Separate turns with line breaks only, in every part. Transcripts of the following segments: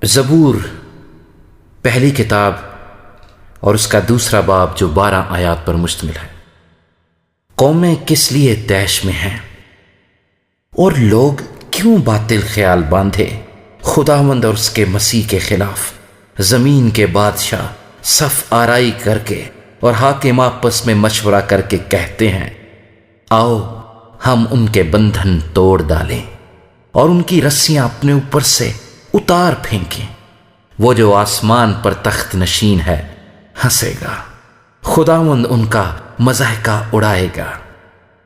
زبور پہلی کتاب اور اس کا دوسرا باب جو 12 آیات پر مشتمل ہے۔ قومیں کس لیے طیش میں ہیں اور لوگ کیوں باطل خیال باندھے خداوند اور اس کے مسیح کے خلاف۔ زمین کے بادشاہ صف آرائی کر کے اور حاکم آپس میں مشورہ کر کے کہتے ہیں، آؤ ہم ان کے بندھن توڑ ڈالیں اور ان کی رسیاں اپنے اوپر سے اتار پھینکیں۔ وہ جو آسمان پر تخت نشین ہے ہنسے گا، خداوند ان کا مضحکہ اڑائے گا۔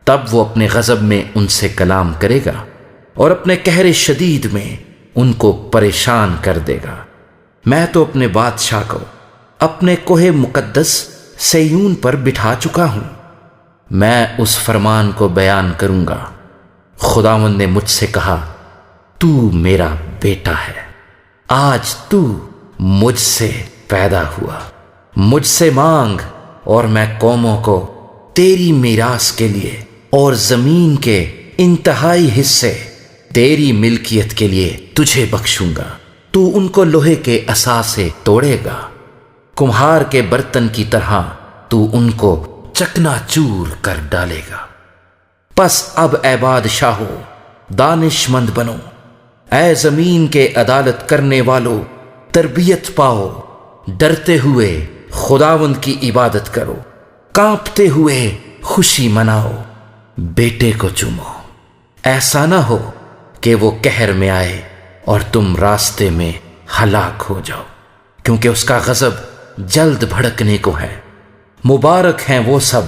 تب وہ اپنے غضب میں ان سے کلام کرے گا اور اپنے قہر شدید میں ان کو پریشان کر دے گا۔ میں تو اپنے بادشاہ کو اپنے کوہ مقدس سیون پر بٹھا چکا ہوں، میں اس فرمان کو بیان کروں گا۔ خداوند نے مجھ سے کہا، تو میرا بیٹا ہے، آج تو مجھ سے پیدا ہوا۔ مجھ سے مانگ اور میں قوموں کو تیری میراث کے لیے اور زمین کے انتہائی حصے تیری ملکیت کے لیے تجھے بخشوں گا۔ تو ان کو لوہے کے عصا سے توڑے گا، کمہار کے برتن کی طرح تو ان کو چکنا چور کر ڈالے گا۔ پس اب اے بادشاہو دانش مند بنو، اے زمین کے عدالت کرنے والو تربیت پاؤ۔ ڈرتے ہوئے خداوند کی عبادت کرو، کانپتے ہوئے خوشی مناؤ۔ بیٹے کو چومو، ایسا نہ ہو کہ وہ قہر میں آئے اور تم راستے میں ہلاک ہو جاؤ، کیونکہ اس کا غضب جلد بھڑکنے کو ہے۔ مبارک ہیں وہ سب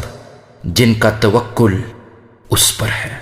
جن کا توکل اس پر ہے۔